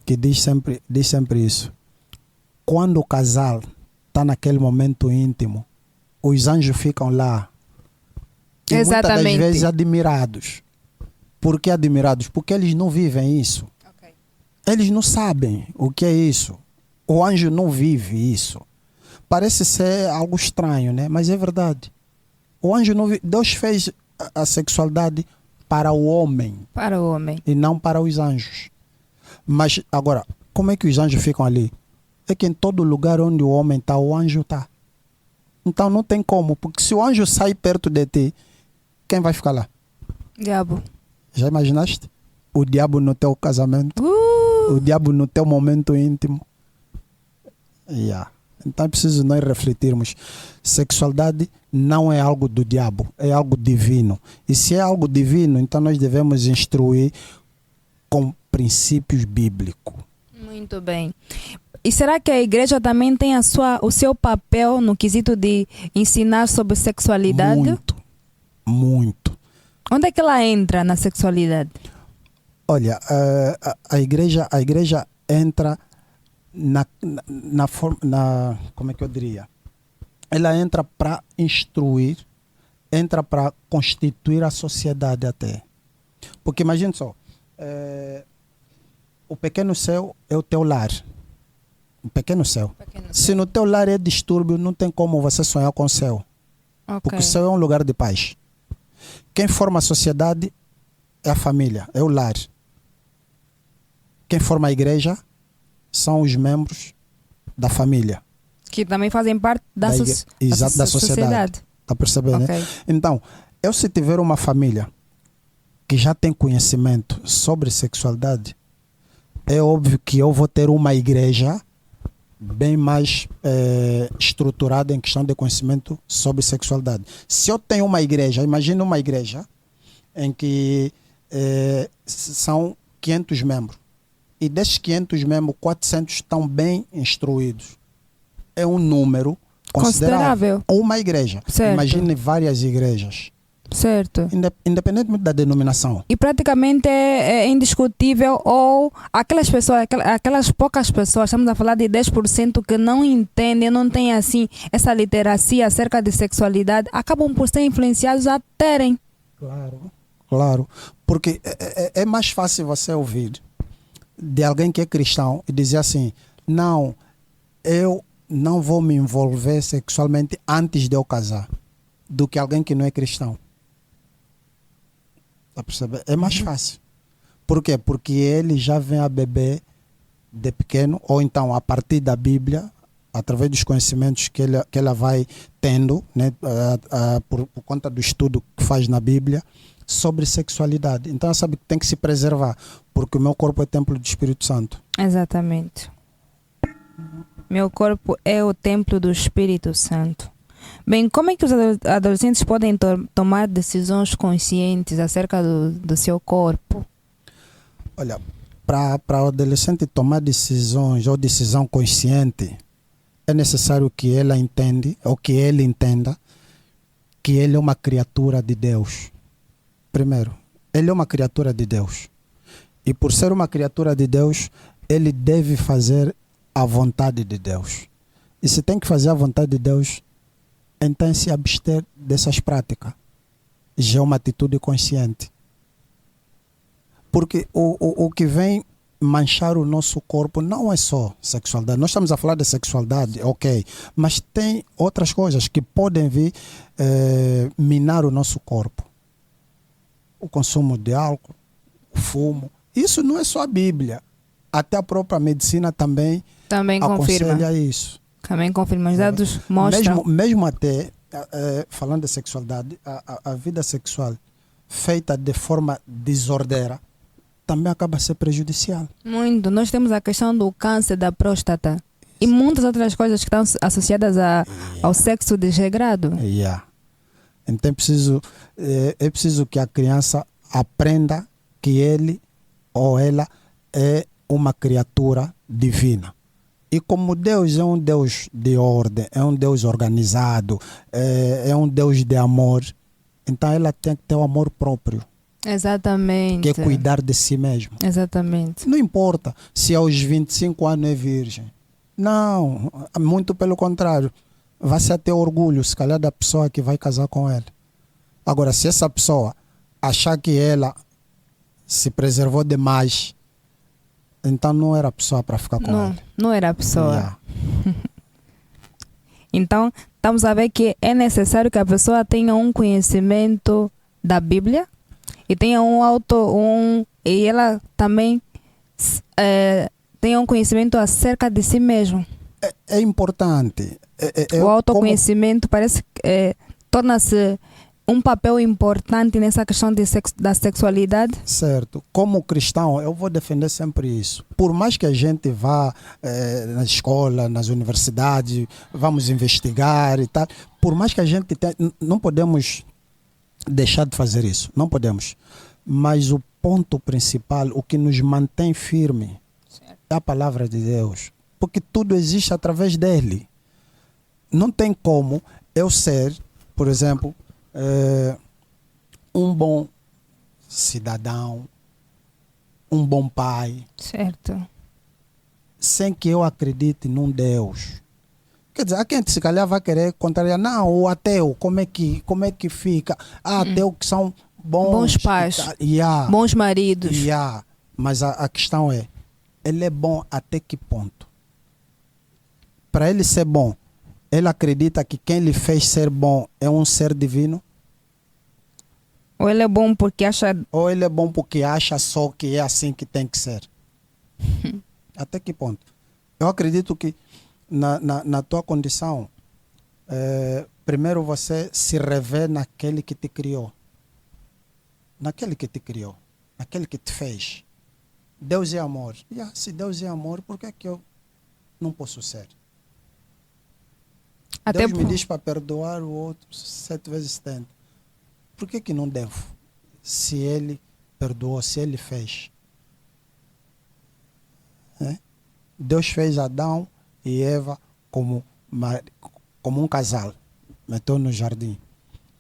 que diz sempre isso. Quando o casal está naquele momento íntimo, os anjos ficam lá. E muitas das vezes admirados. Por que admirados? Porque eles não vivem isso. Okay. Eles não sabem o que é isso. O anjo não vive isso. Parece ser algo estranho, né? Mas é verdade. O anjo não vive. Deus fez a sexualidade para o homem. Para o homem. E não para os anjos. Mas agora, como é que os anjos ficam ali? É que em todo lugar onde o homem está, o anjo está. Então não tem como. Porque se o anjo sai perto de ti, quem vai ficar lá? Diabo. Já imaginaste? O diabo no teu casamento. O diabo no teu momento íntimo. Yeah. Então é preciso nós refletirmos. Sexualidade não é algo do diabo, é algo divino. E se é algo divino, então nós devemos instruir com princípios bíblicos. Muito bem. E será que a igreja também tem o seu papel no quesito de ensinar sobre sexualidade? Muito, muito. Onde é que ela entra na sexualidade? Olha, a igreja entra na forma, como é que eu diria? Ela entra para instruir, entra para constituir a sociedade até. Porque imagine só, o pequeno céu é o teu lar. O pequeno céu. Se no teu lar é distúrbio, não tem como você sonhar com o céu. Okay. Porque o céu é um lugar de paz. Quem forma a sociedade é a família, é o lar. Quem forma a igreja são os membros da família. Que também fazem parte da sociedade. Está percebendo? Okay. Né? Então, eu se tiver uma família que já tem conhecimento sobre sexualidade, é óbvio que eu vou ter uma igreja bem mais estruturada em questão de conhecimento sobre sexualidade. Se eu tenho uma igreja, imagina uma igreja em que são 500 membros. E desses 500 membros, 400 estão bem instruídos. É um número considerável. Uma igreja. Certo. Imagine várias igrejas. Certo. Independentemente da denominação. E praticamente é indiscutível, ou aquelas pessoas, aquelas poucas pessoas, estamos a falar de 10% que não entendem, não têm assim essa literacia acerca de sexualidade, acabam por ser influenciados a terem. Claro. Porque é mais fácil você ouvir de alguém que é cristão e dizer assim: não, eu não vou me envolver sexualmente antes de eu casar, do que alguém que não é cristão. Tá percebendo? É mais fácil. Por quê? Porque ele já vem a beber de pequeno, ou então a partir da Bíblia, através dos conhecimentos que ela vai tendo, né, por conta do estudo que faz na Bíblia, sobre sexualidade. Então ela sabe que tem que se preservar, porque o meu corpo é templo do Espírito Santo. Exatamente. Meu corpo é o templo do Espírito Santo. Bem, como é que os adolescentes podem tomar decisões conscientes acerca do seu corpo? Olha, para o adolescente tomar decisões ou decisão consciente, é necessário que ela entenda, ou que ele entenda, que ele é uma criatura de Deus. Primeiro, ele é uma criatura de Deus. E por ser uma criatura de Deus, ele deve fazer a vontade de Deus. E se tem que fazer a vontade de Deus, então se abster dessas práticas. Já é uma atitude consciente. Porque o que vem manchar o nosso corpo não é só sexualidade. Nós estamos a falar de sexualidade, ok. Mas tem outras coisas que podem vir minar o nosso corpo. O consumo de álcool, o fumo. Isso não é só a Bíblia. Até a própria medicina também aconselha isso. Também confirma. Os dados mostram. Mesmo até, falando de sexualidade, a vida sexual feita de forma desordeira também acaba a ser prejudicial. Muito. Nós temos a questão do câncer da próstata e muitas outras coisas que estão associadas ao sexo desregrado. Então é preciso que a criança aprenda que ele ou ela é uma criatura divina. E como Deus é um Deus de ordem, é um Deus organizado, é um Deus de amor, Então ela tem que ter o amor próprio, Exatamente. que é cuidar de si mesmo. Exatamente. Não importa se aos 25 anos é virgem. Não, muito pelo contrário. Vai ser até orgulho, se calhar, da pessoa que vai casar com ele. Agora, se essa pessoa achar que ela se preservou demais, então não era a pessoa para ficar com ele. Não era a pessoa. Yeah. Então, estamos a ver que é necessário que a pessoa tenha um conhecimento da Bíblia e tenha e ela também tenha um conhecimento acerca de si mesmo. É importante. O autoconhecimento parece que torna-se um papel importante nessa questão da sexualidade. Certo. Como cristão, eu vou defender sempre isso. Por mais que a gente vá na escola, nas universidades, vamos investigar e tal, por mais que a gente tenha, não podemos deixar de fazer isso. Não podemos. Mas o ponto principal, o que nos mantém firme, é a palavra de Deus. Porque tudo existe através dele. Não tem como eu ser, por exemplo, um bom cidadão, um bom pai, certo, sem que eu acredite num Deus. Quer dizer, há quem se calhar vai querer contrariar, não, o ateu, como é que fica? Ateu que são bons pais, bons maridos. Mas a questão é, ele é bom até que ponto? Para ele ser bom, ele acredita que quem lhe fez ser bom é um ser divino? Ou ele é bom porque acha... Ou ele é bom porque acha só que é assim que tem que ser? Até que ponto? Eu acredito que na tua condição, primeiro você se revê naquele que te criou. Naquele que te criou. Naquele que te fez. Deus é amor. Se Deus é amor, por que é que eu não posso ser? Até Deus me diz para perdoar o outro 7 vezes 70. Por que não devo? Se ele perdoou, se ele fez. Deus fez Adão e Eva como um casal. Meteu no jardim.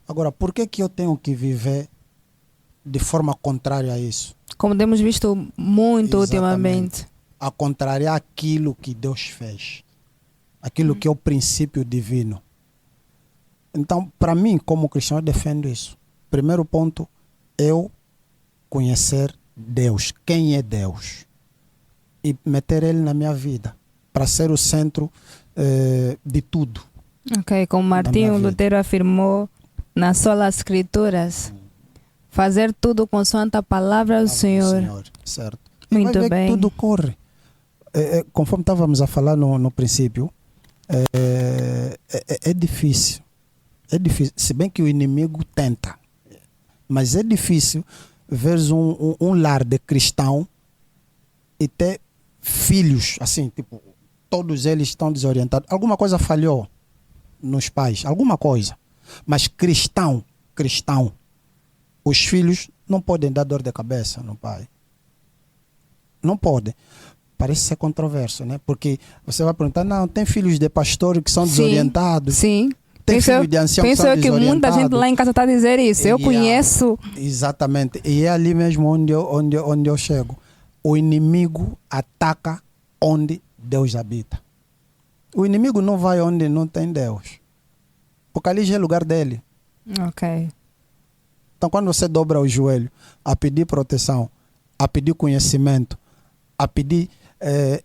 Agora, por que eu tenho que viver de forma contrária a isso? Como temos visto muito ultimamente. A contrariar aquilo que Deus fez. Aquilo que é o princípio divino. Então, para mim, como cristão, eu defendo isso. Primeiro ponto, eu conhecer Deus. Quem é Deus? E meter Ele na minha vida. Para ser o centro de tudo. Ok, como Martinho Lutero afirmou na Sola Escrituras. Fazer tudo consoante a palavra do Senhor. Certo. Muito bem. Tudo corre. Conforme estávamos a falar no princípio, é difícil. É difícil. Se bem que o inimigo tenta. Mas é difícil ver um lar de cristão e ter filhos, assim, tipo, todos eles estão desorientados. Alguma coisa falhou nos pais, alguma coisa. Mas cristão, os filhos não podem dar dor de cabeça no pai. Não podem. Parece ser controverso, né? Porque você vai perguntar, não, tem filhos de pastor que são desorientados? Sim. Tem filho de ancião que são desorientados? Penso que muita gente lá em casa está a dizer isso. Eu conheço. Exatamente. E é ali mesmo onde eu chego. O inimigo ataca onde Deus habita. O inimigo não vai onde não tem Deus. Porque ali já é lugar dele. Ok. Então, quando você dobra o joelho a pedir proteção, a pedir conhecimento, a pedir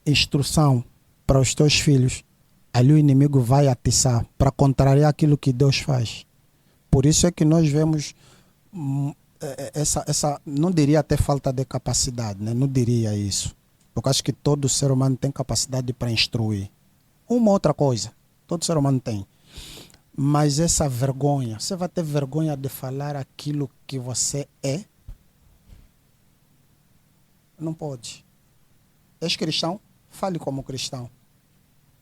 instrução para os teus filhos, ali o inimigo vai atiçar para contrariar aquilo que Deus faz. Por isso é que nós vemos essa, não diria até falta de capacidade, né? Não diria isso. Porque acho que todo ser humano tem capacidade para instruir. Uma outra coisa, todo ser humano tem. Mas essa vergonha, você vai ter vergonha de falar aquilo que você é? Não pode. És cristão? Fale como cristão.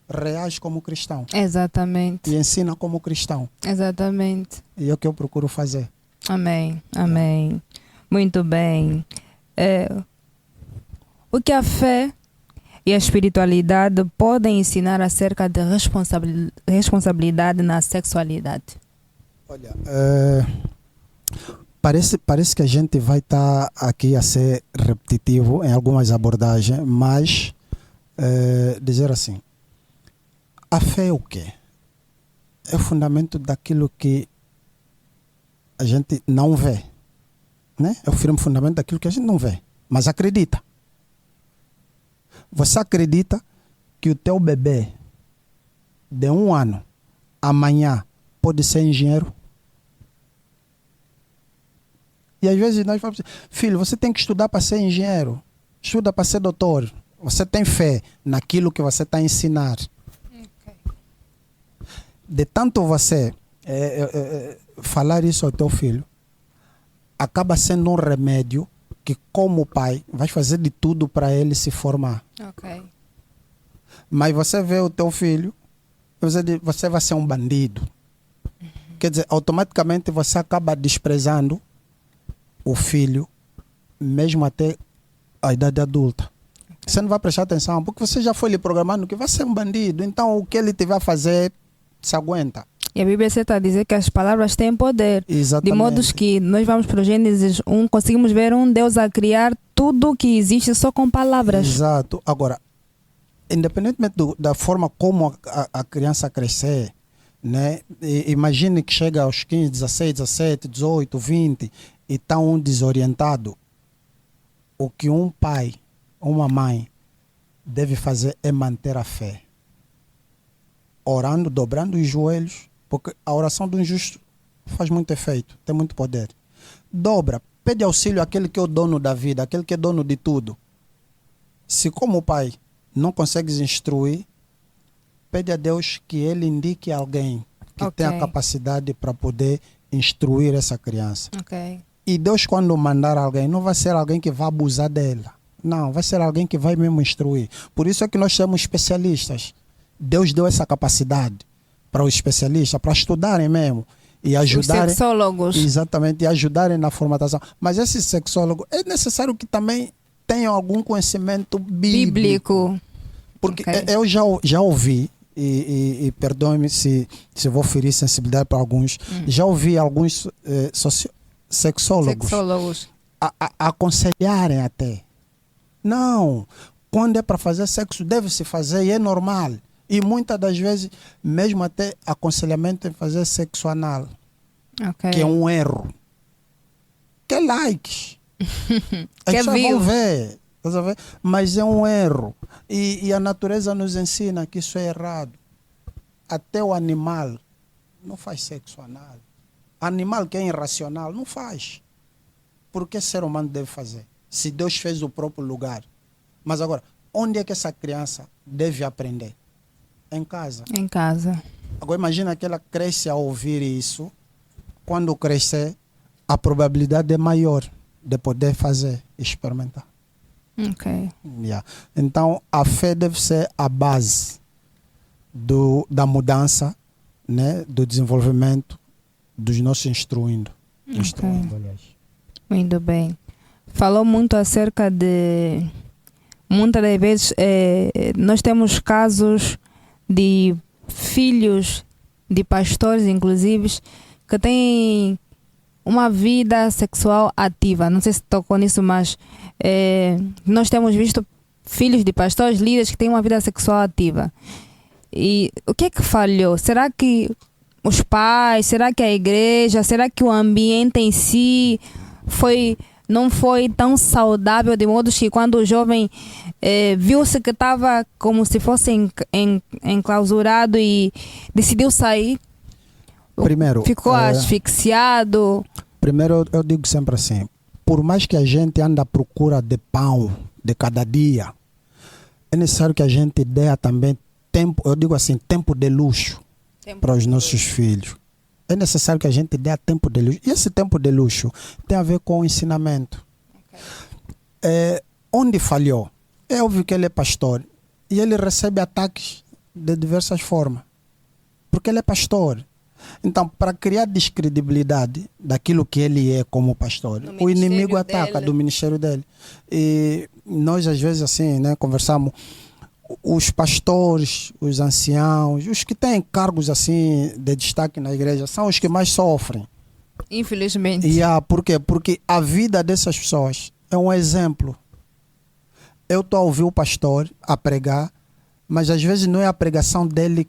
Reage como cristão. Exatamente. E ensina como cristão. Exatamente. E é o que eu procuro fazer. Amém. Amém. Muito bem. O que a fé e a espiritualidade podem ensinar acerca de responsabilidade na sexualidade? Olha, Parece que a gente vai estar aqui a ser repetitivo em algumas abordagens, mas dizer assim, a fé é o quê? É o fundamento daquilo que a gente não vê, né? É o firme fundamento daquilo que a gente não vê, mas acredita. Você acredita que o teu bebê de 1 ano, amanhã, pode ser engenheiro? E às vezes nós falamos assim, filho, você tem que estudar para ser engenheiro, estuda para ser doutor. Você tem fé naquilo que você está a ensinar. Okay. De tanto você falar isso ao teu filho, acaba sendo um remédio que, como pai, vai fazer de tudo para ele se formar. Okay. Mas você vê o teu filho, você vai ser um bandido. Uhum. Quer dizer, automaticamente você acaba desprezando o filho, mesmo até a idade adulta. Okay. Você não vai prestar atenção, porque você já foi lhe programando que vai ser um bandido. Então, o que ele tiver a fazer, se aguenta. E a Bíblia está a dizer que as palavras têm poder. Exatamente. De modo que nós vamos para o Gênesis 1, conseguimos ver um Deus a criar tudo que existe só com palavras. Exato. Agora, independentemente da forma como a criança crescer, né? Imagine que chega aos 15, 16, 17, 18, 20 e está um desorientado. O que um pai, uma mãe deve fazer é manter a fé. Orando, dobrando os joelhos, porque a oração do injusto faz muito efeito, tem muito poder. Dobra, pede auxílio àquele que é o dono da vida, aquele que é dono de tudo. Se como pai não consegues instruir, pede a Deus que ele indique alguém que tenha a capacidade para poder instruir essa criança. Okay. E Deus, quando mandar alguém, não vai ser alguém que vai abusar dela. Não, vai ser alguém que vai mesmo instruir. Por isso é que nós somos especialistas. Deus deu essa capacidade para os especialistas, para estudarem mesmo. E ajudarem. Os sexólogos. Exatamente, e ajudarem na formatação. Mas esse sexólogo, é necessário que também tenham algum conhecimento bíblico. Porque eu já ouvi, e perdoe-me se vou ferir sensibilidade para alguns, já ouvi alguns sexólogos aconselharem até. Não, quando é para fazer sexo deve se fazer e é normal. E muitas das vezes, mesmo até aconselhamento em fazer sexo anal, que é um erro. Que é likes. Que vão ver, mas é um erro. E a natureza nos ensina que isso é errado. Até o animal não faz sexo anal. Animal que é irracional não faz. Por que ser humano deve fazer? Se Deus fez o próprio lugar. Mas agora, onde é que essa criança deve aprender? Em casa. Em casa. Agora imagina que ela cresce a ouvir isso. Quando crescer, a probabilidade é maior de poder fazer, experimentar. Ok. Yeah. Então, a fé deve ser a base da mudança, né, do desenvolvimento dos nossos instruindo. Muito bem. Falou muito acerca de... Muitas das vezes nós temos casos de filhos de pastores, inclusive, que têm uma vida sexual ativa. Não sei se tocou nisso, mas nós temos visto filhos de pastores, líderes que têm uma vida sexual ativa. E o que é que falhou? Será que os pais, será que a igreja, será que o ambiente em si não foi tão saudável, de modo que quando o jovem viu-se que estava como se fosse enclausurado e decidiu sair, primeiro, ficou asfixiado? Primeiro, eu digo sempre assim, por mais que a gente ande à procura de pão de cada dia, é necessário que a gente dê também tempo, eu digo assim, tempo de luxo para os nossos filhos. É necessário que a gente dê tempo de luxo. E esse tempo de luxo tem a ver com o ensinamento. Onde falhou? É óbvio que ele é pastor. E ele recebe ataques de diversas formas. Porque ele é pastor. Então, para criar descredibilidade daquilo que ele é como pastor, o inimigo ataca do ministério dele. E nós, às vezes, assim, né, conversamos... Os pastores, os anciãos, os que têm cargos assim de destaque na igreja, são os que mais sofrem, Infelizmente. Por quê? Porque a vida dessas pessoas é um exemplo. Eu estou a ouvir o pastor a pregar, mas às vezes não é a pregação dele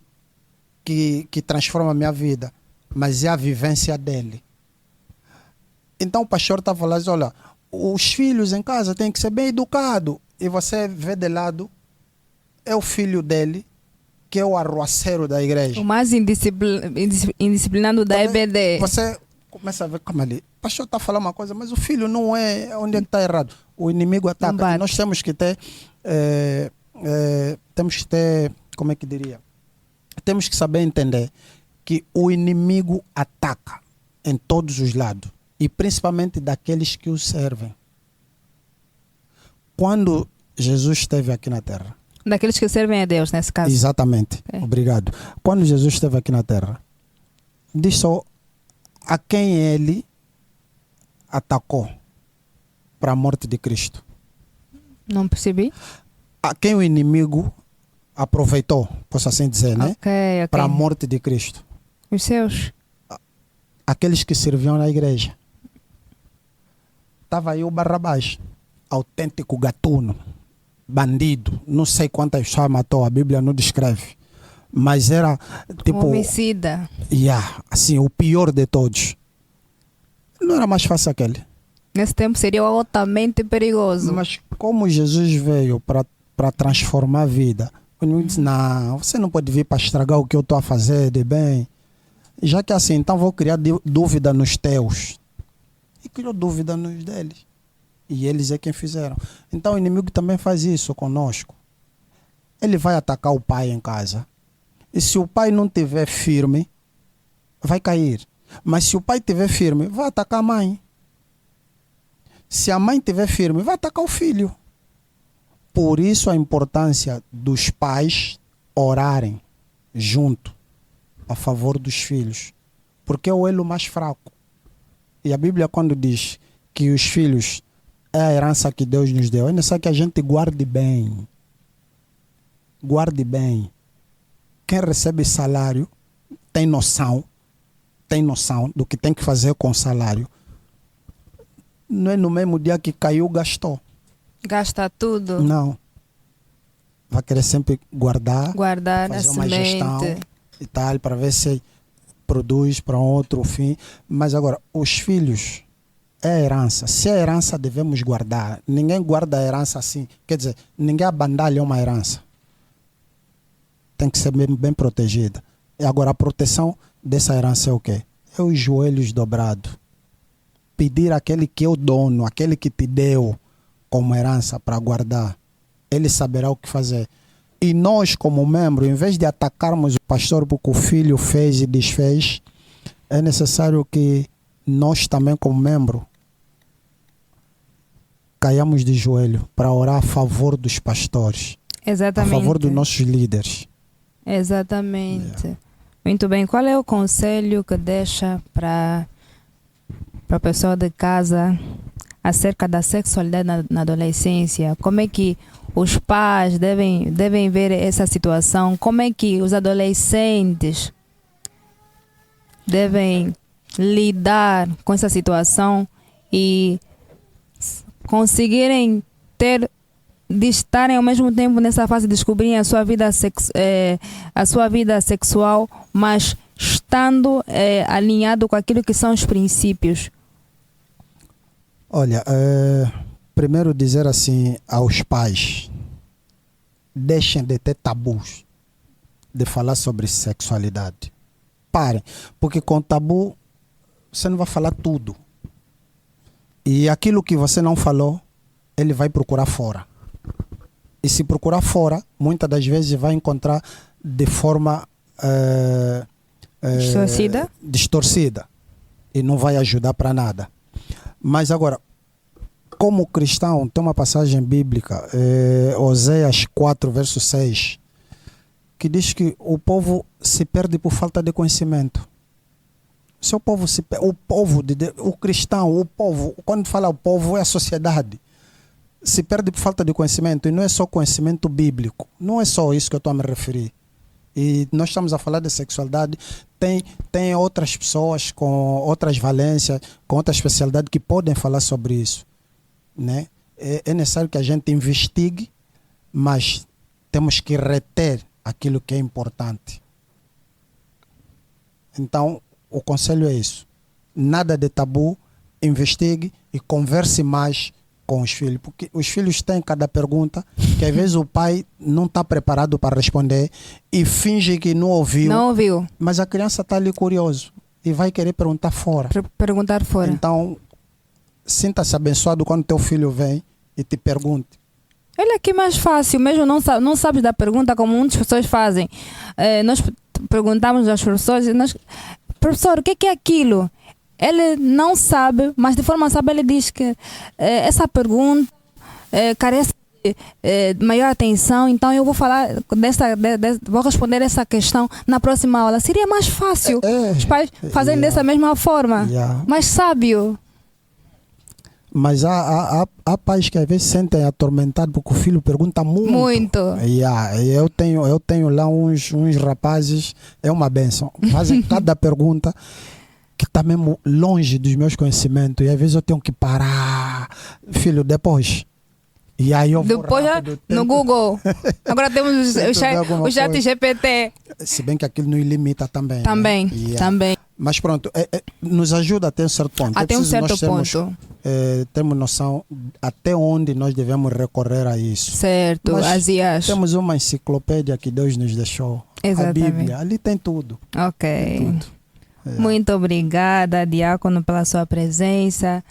que transforma a minha vida, mas é a vivência dele. Então o pastor está falando assim, olha, os filhos em casa têm que ser bem educados. E você vê de lado, é o filho dele, que é o arruaceiro da igreja. O mais indisciplinado da EBD. Você começa a ver como ali. O pastor está falando uma coisa, mas o filho não é onde está errado. O inimigo ataca. E nós temos que ter, como é que diria? Temos que saber entender que o inimigo ataca em todos os lados. E principalmente daqueles que o servem. Quando Jesus esteve aqui na terra. Daqueles que servem a Deus, nesse caso. Exatamente. Okay. Obrigado. Quando Jesus esteve aqui na terra, diz só a quem ele atacou para a morte de Cristo. Não percebi. A quem o inimigo aproveitou, posso assim dizer, né? Okay. Para a morte de Cristo. Os seus. Aqueles que serviam na igreja. Estava aí o Barrabás, autêntico gatuno, bandido, não sei quantas pessoas matou, a Bíblia não descreve, mas era tipo... homicida. Assim, o pior de todos. Não era mais fácil aquele. Nesse tempo seria altamente perigoso. Mas como Jesus veio para transformar a vida, o inimigo disse, não, você não pode vir para estragar o que eu estou a fazer de bem. Já que assim, então vou criar dúvida nos teus. E criou dúvida nos deles. E eles é quem fizeram. Então o inimigo também faz isso conosco. Ele vai atacar o pai em casa. E se o pai não estiver firme, vai cair. Mas se o pai estiver firme, vai atacar a mãe. Se a mãe estiver firme, vai atacar o filho. Por isso a importância dos pais orarem junto a favor dos filhos. Porque é o elo mais fraco. E a Bíblia quando diz que os filhos é a herança que Deus nos deu, é necessário que a gente guarde bem. Guarde bem. Quem recebe salário tem noção do que tem que fazer com o salário. Não é no mesmo dia que caiu, gastou. Gasta tudo. Não. Vai querer sempre guardar fazer uma gestão e tal, para ver se produz para outro fim. Mas agora, os filhos é herança. Se é herança, devemos guardar. Ninguém guarda a herança assim. Quer dizer, ninguém abandalha uma herança. Tem que ser bem protegida. E agora, a proteção dessa herança é o quê? É os joelhos dobrados. Pedir àquele que é o dono, aquele que te deu como herança para guardar. Ele saberá o que fazer. E nós, como membro, em vez de atacarmos o pastor porque o filho fez e desfez, é necessário que nós também, como membro, caiamos de joelho para orar a favor dos pastores. Exatamente. A favor dos nossos líderes. Exatamente. Muito bem. Qual é o conselho que deixa para a pessoa de casa acerca da sexualidade na adolescência? Como é que os pais devem ver essa situação? Como é que os adolescentes devem lidar com essa situação e conseguirem de estarem ao mesmo tempo nessa fase de descobrirem a sua vida sexual, mas estando alinhado com aquilo que são os princípios? Olha, primeiro dizer assim aos pais, deixem de ter tabus de falar sobre sexualidade. Parem, porque com tabu você não vai falar tudo. E aquilo que você não falou, ele vai procurar fora. E se procurar fora, muitas das vezes vai encontrar de forma distorcida. E não vai ajudar para nada. Mas agora, como cristão, tem uma passagem bíblica, Oséias 4, verso 6, que diz que o povo se perde por falta de conhecimento. Se o povo o cristão, o povo, quando fala o povo é a sociedade, se perde por falta de conhecimento, e não é só conhecimento bíblico, não é só isso que eu estou a me referir. E nós estamos a falar de sexualidade, tem outras pessoas com outras valências, com outra especialidade que podem falar sobre isso, né? É necessário que a gente investigue, mas temos que reter aquilo que é importante. Então, o conselho é isso. Nada de tabu, investigue e converse mais com os filhos. Porque os filhos têm cada pergunta que às vezes o pai não está preparado para responder e finge que não ouviu. Não ouviu. Mas a criança está ali curioso e vai querer perguntar fora. Perguntar fora. Então, sinta-se abençoado quando teu filho vem e te pergunte. Olha que mais fácil, mesmo não sabes da pergunta como muitas pessoas fazem. Nós perguntamos às pessoas, professor, o que é aquilo? Ele não sabe, mas de forma sábia ele diz que essa pergunta carece de maior atenção, então eu vou falar vou responder essa questão na próxima aula. Seria mais fácil os pais fazerem dessa mesma forma, mais sábio. Mas há pais que às vezes se sentem atormentados porque o filho pergunta muito. Muito. Eu tenho lá uns rapazes, é uma bênção. Fazem cada pergunta que está mesmo longe dos meus conhecimentos. E às vezes eu tenho que parar. Filho, depois. E aí eu vou depois rápido, no Google. Agora temos o chat GPT. Se bem que aquilo nos limita também. Também, né? também. Mas pronto, nos ajuda até um certo ponto. Até um certo ponto. Temos noção até onde nós devemos recorrer a isso. Certo, Azias. Temos uma enciclopédia que Deus nos deixou. Exatamente. A Bíblia, ali tem tudo. Ok. Tem tudo. Muito obrigada, Diácono, pela sua presença.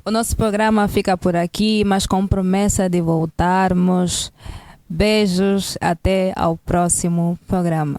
O nosso programa fica por aqui, mas com promessa de voltarmos. Beijos, até ao próximo programa.